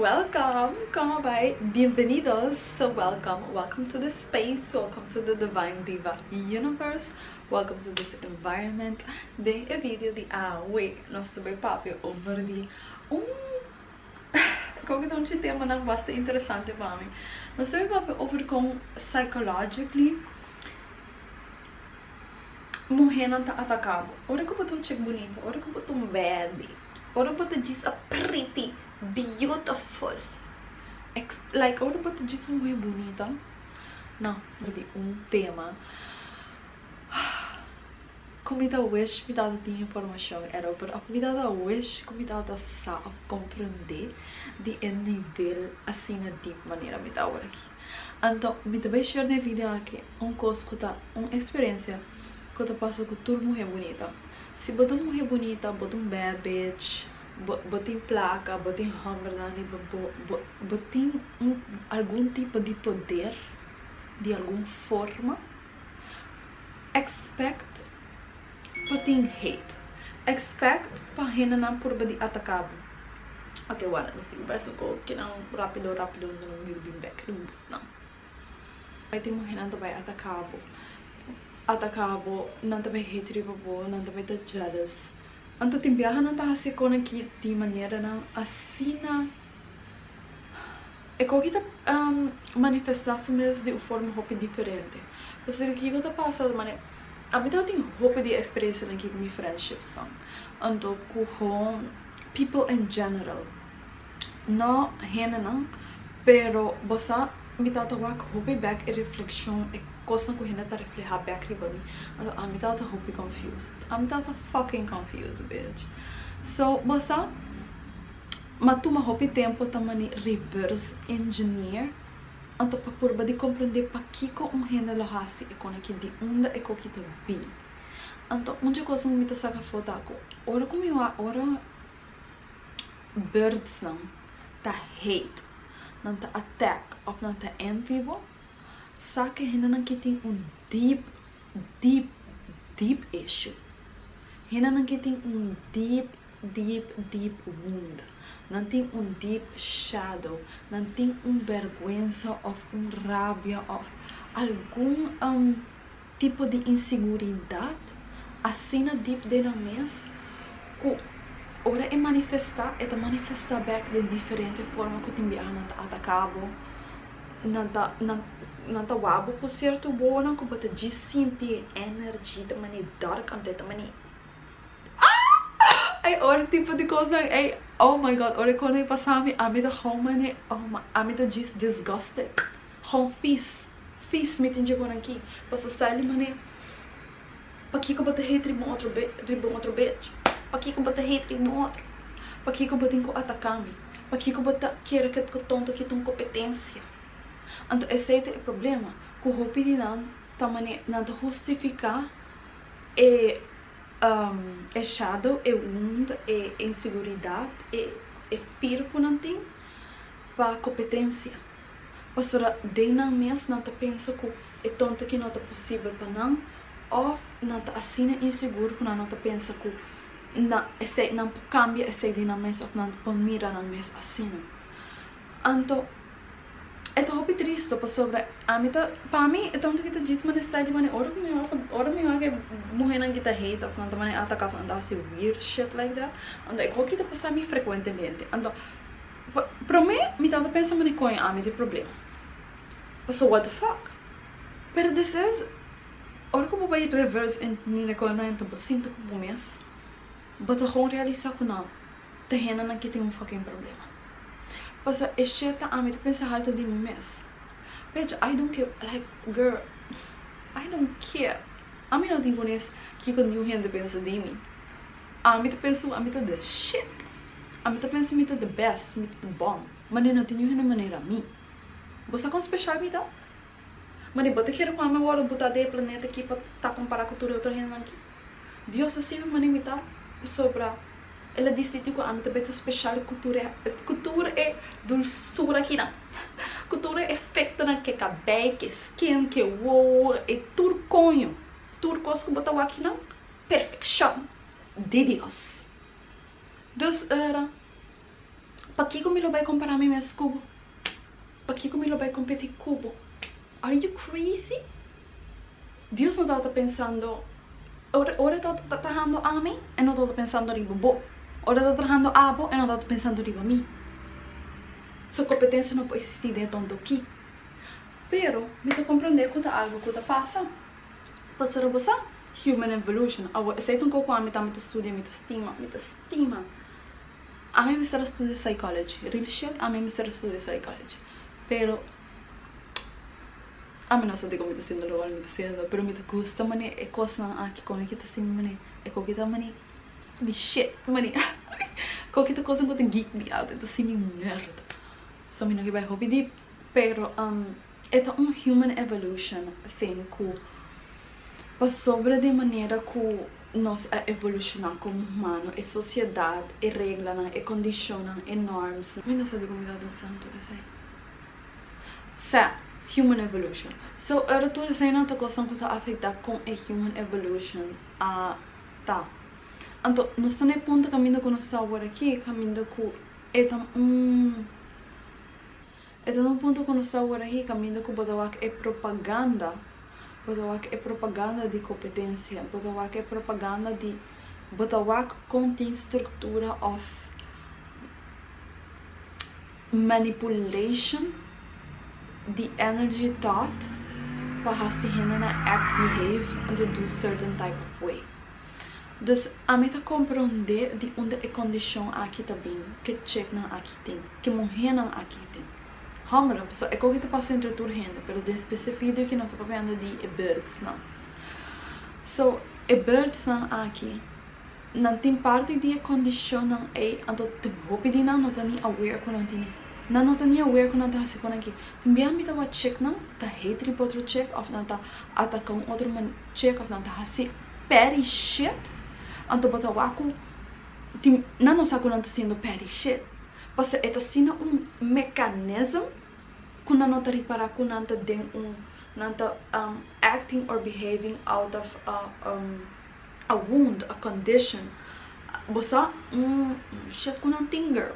welcome! Como vai? Bem-vindos! So welcome to this space, welcome to the Divine Diva Universe, welcome to this environment. De video di hoje, nós também papo over de como que um tema não bastante interessante para mim. Nós também papo over com psychologically mulher não tá atacada. Ora que eu boto um chick bonita, ora que eu boto um bad, ora que eu boto just a pretty, beautiful. Like, ora que eu boto just uma mulher bonita. Não, de tema. Como eu wish me dava tinha informação era para a vida da wish como eu dava sabe compreender de nível assim de maneira me dá aqui. Então, me também share de vídeo aqui coisa que tá uma experiência que eu passo com toda mulher bonita. Se botar uma mulher bonita, bota um bad bitch, bota em placa, bota em hamburger, bota em algum tipo de poder, de alguma forma, expect bota em hate, expect para rena não por de atacado. Ok, agora não sei, vai ser que não rápido não me vir back no bus não. Vai ter mulher não vai atacado, não também hate rival, não também tá jealous. Então tem viaja não tá assim com aqui de maneira não assim na é como que tá manifestar-se mesmo de uma forma roupa diferente. Porque o que eu tá passando maneira a mim eu tenho roupa de experiência aqui com minha friendships são. Então com people in general não rena não, pero você me tá tocando roupa back e reflexão e coisa que rena tá refletir back riba mim. Então a mim tá roupa confused. A mim tá fucking confused, bitch. So você matuma roupa tempo também reverse engineer. Então para por de compreender para que com rena lo hasi e com aqui de onda e com que tá bem. Então onde coisa me tá saca foto com ora como eu ora birds não tá hate não tá attack ou não tá envy saca rena não que tem deep issue. Rena não que tem deep wound. Não tem deep shadow, não tem vergüenza ou rabia ou algum tipo de inseguridade assim na deep dentro mesmo que ora é manifestar back de diferente forma que tem biar não tá atacado não tá wabo por certo boa não que pode de sentir energia de maneira dark ante de maneira ai ora tipo de coisa ai oh my god ora quando eu passar a me da home a me da just disgusted home fiz me tem chegou aqui para style maneira para que eu botar hate ribo outro bitch para que eu botar hate ribo outro para que eu botar com atacar me para que eu botar querer que eu tonto que tem competência. Então esse é o problema que o roupa de não justificar é shadow, é wound, é inseguridade, é fear que não tem para competência. Pastora, de não mesmo não tá pensa que é tonto que não tá possível para não, ou não tá assim inseguro que não tá pensa que não esse não cambia esse de não mesmo ou não pode mirar não mesmo assim. Então é tão triste pastora, a mim tá para mim é tanto que tá diz mas está de maneira ora me que mulher não que tá hate ou não tá maneira atacar não assim weird shit like that. Então é o que tá passando me frequentemente. Então para mim me tá pensando em coisa a mim de problema. So what the fuck? Pero this is ora como vai reverse em minha coisa não então sinto como mês. Bota com realizar que não tá rena não que tem fucking problema. Mas este tá a mim pensa alto de mim mesmo. Bitch, I don't care. Like, girl, I don't care. A mim não tem conhece que quando eu rende pensa de mim. A mim pensa, a mim tá the shit. A mim pensa, a mim tá the best, a mim tá the bomb. Mas não tenho rende maneira a mim. Você com especial me dá. Mas eu bota quero com a minha hora botar de planeta aqui para tá comparar com tudo outra rende aqui. Deus assim me me dá sobra. Ela disse que a mim também é especial cultura é dulçura aqui não. Cultura é feita na que cabelo, que skin, que wow, é turconho. Turcos que botou aqui não. Perfeição de Deus. Dus era Pa que comigo vai comparar me mesmo cubo? Pa que comigo vai competir cubo? Are you crazy? Deus não está pensando... Ora está trabajando a mim e não está pensando riba bo. Ora está trabajando a bo e não está pensando riba mim. Sua competência não pode existir dentro aqui. Pero, me está compreendendo que algo que passa. Passou a você? Human evolution. Aceito um pouco a mim, me estuda, me estima. A mim me está estudando psychology. Real shit, a mim me está estudando psychology. Pero, a mim não sei como está sendo logo, me está sendo, pero me gusta, mane, é coisa aqui como que está sendo, mane, é qualquer mane, me shit, mane, qualquer coisa que geek me out, está sendo merda. So me não que vai hobby, pero é human evolution thing que passou de maneira que nós evolucionar como humano, é sociedade, é regra, é condição, é normas. Eu não sei como está usando tudo isso aí. Human evolution. So, era tudo isso aí não está coisa que está afetada com a human evolution. Tá. Então, nós estamos no ponto caminho que nós estamos agora aqui, caminho que é um ponto que nós estamos agora aqui, caminho que é propaganda. Bodawak é propaganda de competência. Bodawak é propaganda de... Bodawak contém estrutura of manipulation the energy thought para se act, behave and to do certain type of way. Dus a mim tá compreender de onde é condição aqui tá bem, que check não aqui tem, que morrer não aqui tem. Hamra, so é que tá passando entre tudo renda, pero de específico que nós estamos falando de birds não. So birds não aqui, não tem parte de condição não é, então tem roupa de não tá nem aware com não tem. Não tá nem aware com não tá assim com aqui. Também a mim tá check não, tá hate outro check, of não tá atacando outro man check, of não tá assim petty shit. Então bota waku, não sabe quando tá sendo petty shit. Porque é sendo mecanismo que não tá reparar que não tá dentro não tá acting or behaving out of a wound, a condition. Você shit que não tem girl.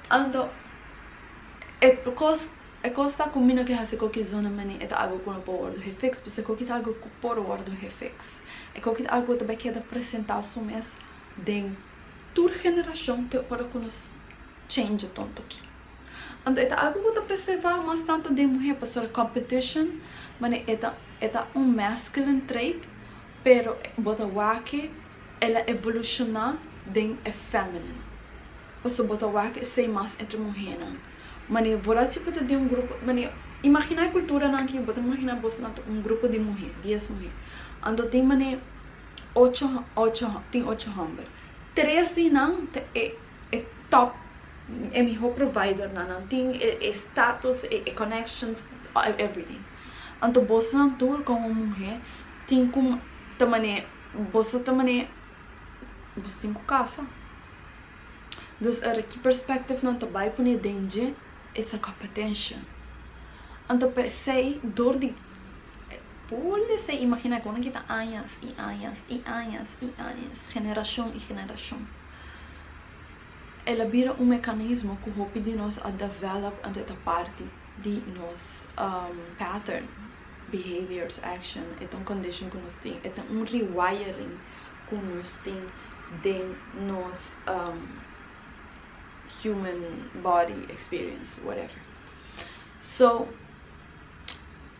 Então é coisa combina que hace qualquer zona mani é algo que não pode refix, porque qualquer algo que pode guardar refix. É qualquer algo também que é apresentar só mesmo de toda geração te para que nos change tanto aqui. Então é algo que preservar mais tanto de mulher para a competition, mas é masculine trait, pero bota wake ela evolucionar de feminine. Você bota wake sei mais entre mulheres. Mane vorasi pode de grupo, mane imagina a cultura não que pode imaginar você grupo de mulheres, 10 mulheres. Então tem mane 8 homens. 3 de não é top, é meu provider não tem status, connections, everything. Então você não tour como mulher tem como também você tem com casa. Dus que perspective não vai por danger, it's a competition. Então pensei dor de pode ser imagina quando que tá anos e anos, geração e geração. Ela vira mecanismo que o de nós a develop ante a parte de nos pattern, behaviors, action, é condition que nós tem, é rewiring que nós tem de nos human body experience, whatever. So,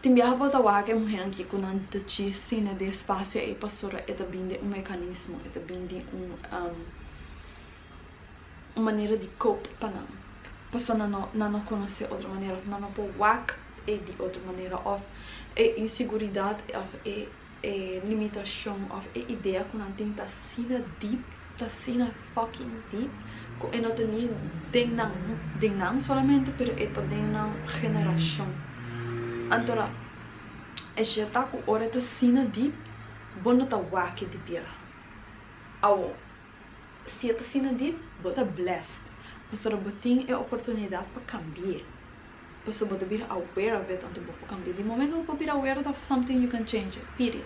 timbiaha bota wake mulher aqui quando anda cina de espaço e passora é também de mecanismo, é também de uma maneira de cope para não. Passora não conhece outra maneira, não pode wake é de outra maneira, of é inseguridade, of é limitação, of é ideia quando anda tem cina deep, cina fucking deep. E não tem nem solamente, pero é também na geração. Então, é já tá com hora de cena de bom tá wake de pia. Ao se tá cena de bota blessed. Você botin é oportunidade para cambiar. Você pode be aware of it, então pode cambiar. De momento você pode be aware of something you can change it. Period.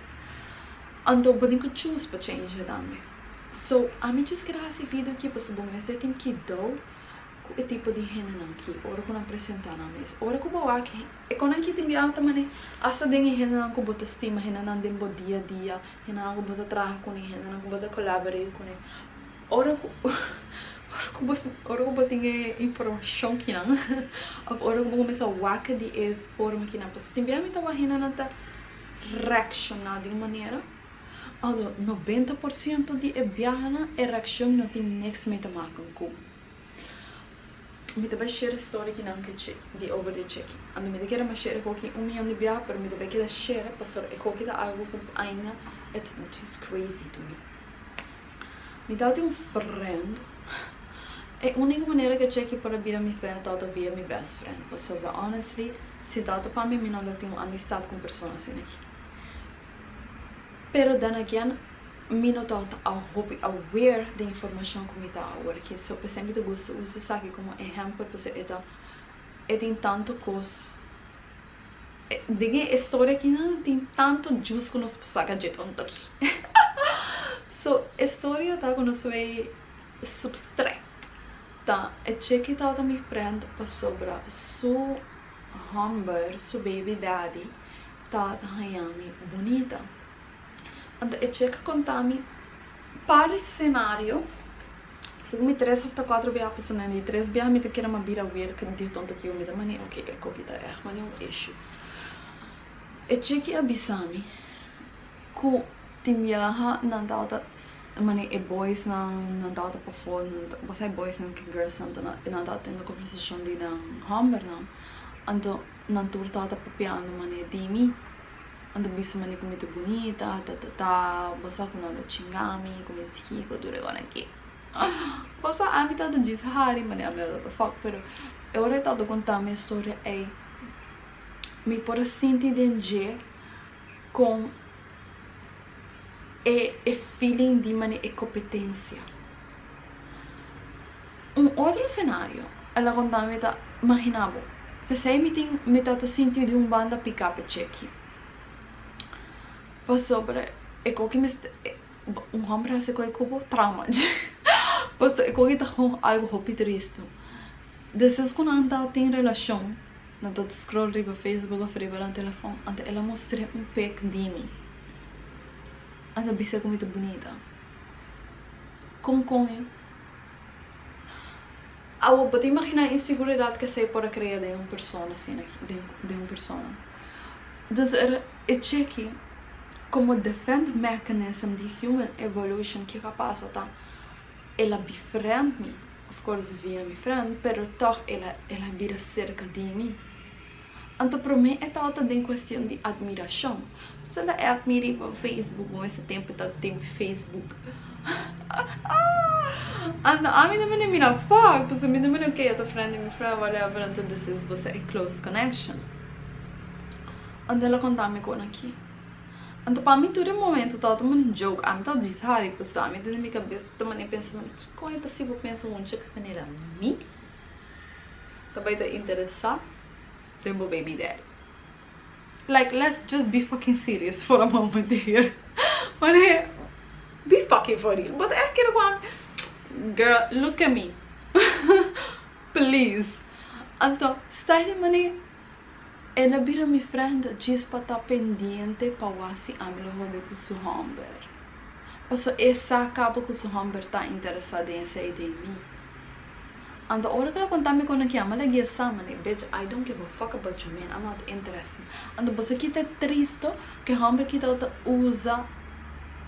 Então pode que choose para change it também. So, a mim diz que essa vida aqui, você bom, mas tem que do ku e tipo de hena nanki, ora ku nang presenta na mes, ora ku bawa ki, e konan ki timbi alta mani, asa dengi hena nang ku bota stima, hena nang den bo dia dia, hena nang ku bota traha kuni, hena nang ku bota collaborate kuni, ora ku bota inge informação ki nang, ora ku começa a waka di e forma ki nang, pas timbi amita wa hena nang ta reaccionar de uma maneira, aldo 90% di e viajana e reaction no tem next meta marcan ku. Mi deve share story ki nanke check di over the check. Ando mi deve ma share ko ki 1 milhão de viaja, pero mi deve que share pastor e ko ki da algo com aina it is crazy to me. Mi dá um friend. É a única maneira que check para vir a mi friend ou via mi best friend. Pastor, honestly, se dá para mim não dá uma amistade com pessoas assim aqui. Pero then again, mi não tá aware da informação que me dá agora, que só sempre gosto usa isso aqui como exemplo, porque tem tanto coisa. Diga a história que não tem tanto juice que nós passamos de tanto aqui. So, a história tá com nós vai subtract. Tá, é que tá da minha friend para sobre su humber, su baby daddy, tá da Miami bonita. Então, eu checo contami para esse cenário. Se eu me 3 ou 4 viagens para o 3 viagens, eu quero uma bira ver que de tanto que eu me dá mani, ok, é que está é issue. Eu checo a bisami que tem viaja não dá mani e boys não dá para fora, você boys não que girls não dá tendo conversação de não hammer não. Então, não turta tá papiando mani de mim. Ando bisa mani comida bonita, bosa com nome chingami, comida chico, dure agora aqui. Bosa a mim tá do dishari, mani a minha da fuck, pero eu ora tá do contar minha história é me por sentir danger com e feeling de mani e competência. Outro cenário, ela contar me tá imaginava, pensei me tá sentir de banda pick-up check. Sobre que me homem se como trauma. Que tá com algo hopi triste. Desses quando anda tem relação, não tá scroll riba Facebook ou riba no telefone, anda ela mostra pic de mim. Anda bisa como muito bonita. Com eu. Eu pode imaginar a inseguridade que sei para criar de uma pessoa assim, de uma pessoa. Dus é checky como defend mechanism de human evolution que capaz tá ela befriend me, of course via mi friend, pero toch ela vira cerca de mim. Então para mim é tal de questão de admiração. Se ela é admira por Facebook, com esse tempo Facebook. And a mim também mira fuck, porque mim também ok, eu tô friend mi friend, whatever, então this is você a close connection. And ela conta-me com aqui. Então, para mim, todo momento, tá um jogo. A mim, tá diz, Harry, pessoal, a mim, dentro da minha cabeça, também penso, que coisa é possível pensar um check de maneira a mim? Também tá interessado? Tem meu baby daddy. Like, let's just be fucking serious for a moment here. But be fucking for real. But I can't want, girl, look at me. Please. Então, sai de maneira. Ela vira minha friend diz para estar pendente para o se amigo de com seu humber. Porque essa acaba com seu humber está interessada em sair de mim. And a hora que ela conta-me com aqui, ela diz assim, bitch, I don't give a fuck about you, man. I'm not interested. And você que está triste que o humber que está usa,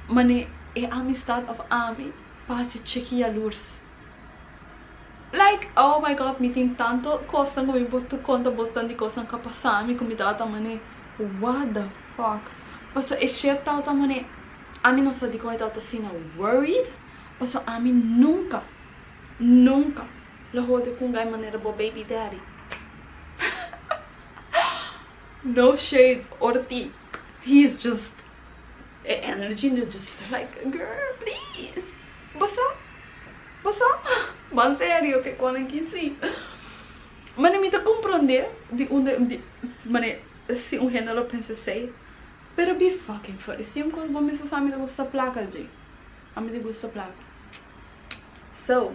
mane é amistade of ami para se chequear luz. Like, oh my god, me tem tanto coisa que me boto conta bastante coisa que passa me como dá também. What the fuck? Mas é cheio tal também. A mim não sei de como tá assim worried. Mas a mim nunca lo rode com gai maneira bo baby daddy. No shade or tea. He's just energy just like, girl, please. Basta? Bem sério, que quando aqui sim. Mas me tá compreender de onde, mane, se um gênero pensa sei, pero be fucking funny. Se um coisa bom me sa me gosta placa de, a me gosta placa. So,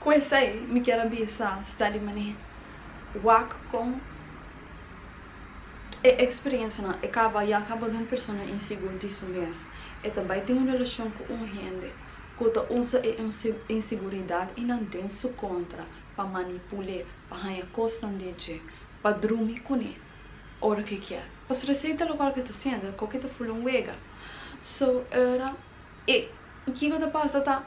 Comecei, me quero avisar, está de maneira. Wak com experiência, não? Acaba de uma pessoa insegura disso mesmo. E também tem uma relação com um gente que usa a inseguridade e não tem isso contra para manipular, para ganhar constante, para dormir com ele. Ora que quer. Para se receita local que tu sendo, qualquer tu fulon wega. So era e que eu passa tá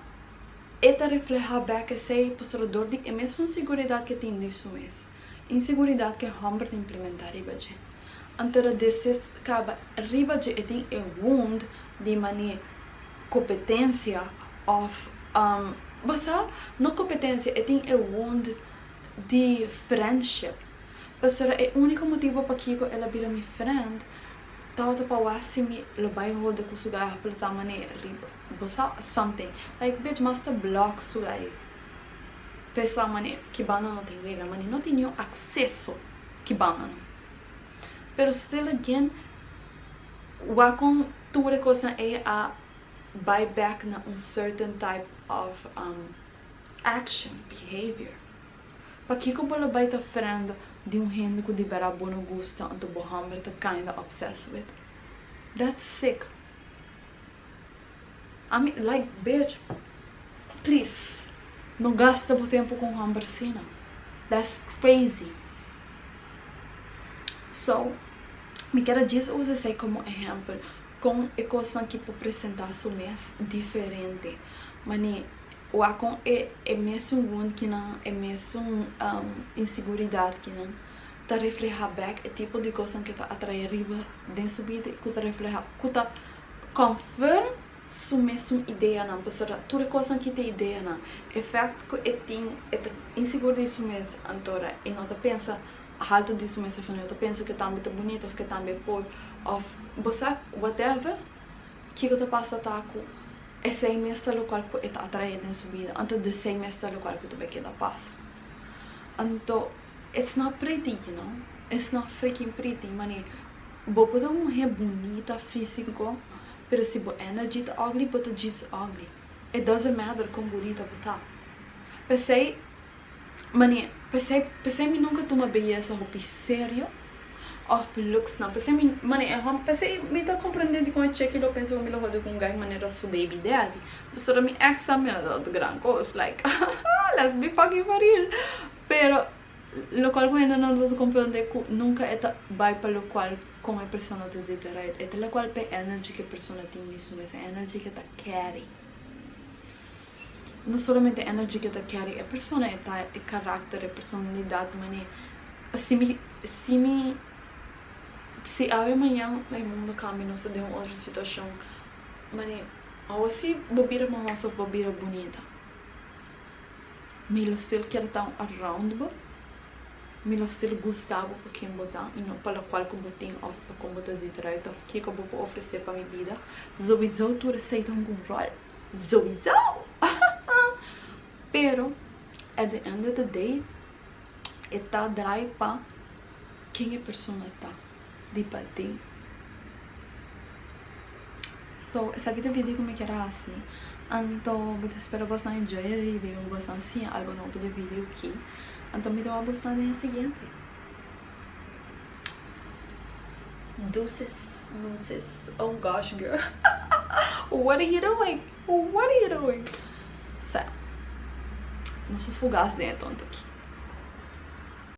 eta refleja back e sei para dor de é mesmo inseguridade que tem disso mesmo. Inseguridade que hamber de implementar ribaje. Antara desses acaba ribaje e tem wound de maneira competência of basta não competência e tem wound de friendship. Pastor é o único motivo para que ela vira minha friend. Tawta pa wasi mi labai hold ko suga plata mane riba. Basta something like bitch master block suga. Pesa mane que bana não tem vega, mane não tem acesso que bana. Pero still again, wakon tuure coisa é a buy back na certain type of action, behavior. Pa que ko bala vai ta friend de gente que de vera bono gusta and to bohamber to kinda obsessed with. That's sick. I mean, like, bitch, please, não gasta o tempo com hamburcina. That's crazy. So, me quero dizer, usa como exemplo, com a coisa que pode apresentar o mês diferente. Mas o acon é mesmo um que não é mesmo inseguridade que não tá refleja back é tipo de coisa que tá atrai riba dentro subida que tá refleja que tá confirm sua mesma ideia não pessoa toda coisa que tem ideia não efeito que tem inseguro disso mesmo antora e não tá pensa alto disso mesmo eu tá pensa que tá muito bonito que tá bem por of você whatever que tá passa tá com esse mesmo local que está atraído em subida, então desse mesmo local que tu vai querer passar. Então, it's not pretty, you know? It's not freaking pretty, mani. Bo pode uma mulher bonita, físico, pero se bo energy tá ugly, but just ugly. It doesn't matter como bonita tá. Pensei, mani, pensei me nunca toma beleza roupa sério. Of looks não, pensei me tá compreendendo como é que eu penso que eu rodo com um gajo maneira su baby daddy. Pessoa me examina de gran coisa, like, let's be fucking for real. Pero lo qual ainda não tô compreender que nunca é vai para o qual como a pessoa te diz right, é la qual pe energy que a pessoa tem isso, mas é energy que tá carry. Não somente a energy que tá carry, a pessoa é caráter, a personalidade, mas se amanhã o mundo cambia, não se deu uma outra situação, mas ou se bobira uma só bobira bonita, me lo still quer estar around bo, me lo still gostava por quem botar e não para qual que botem off para como botar direito, of que eu vou oferecer para minha vida, sowieso tu receita um rol, sowieso, pero at the end of the day, está drive para quem a pessoa está. De bater. So, esse aqui é o vídeo como é que era assim. Então, eu espero bastante enjoy o vídeo, bastante sim, algo novo de vídeo aqui. Então, me dá bastante no seguinte. Deuces. Oh gosh, girl. What are you doing? What are you doing? So, não se fugasse dentro aqui.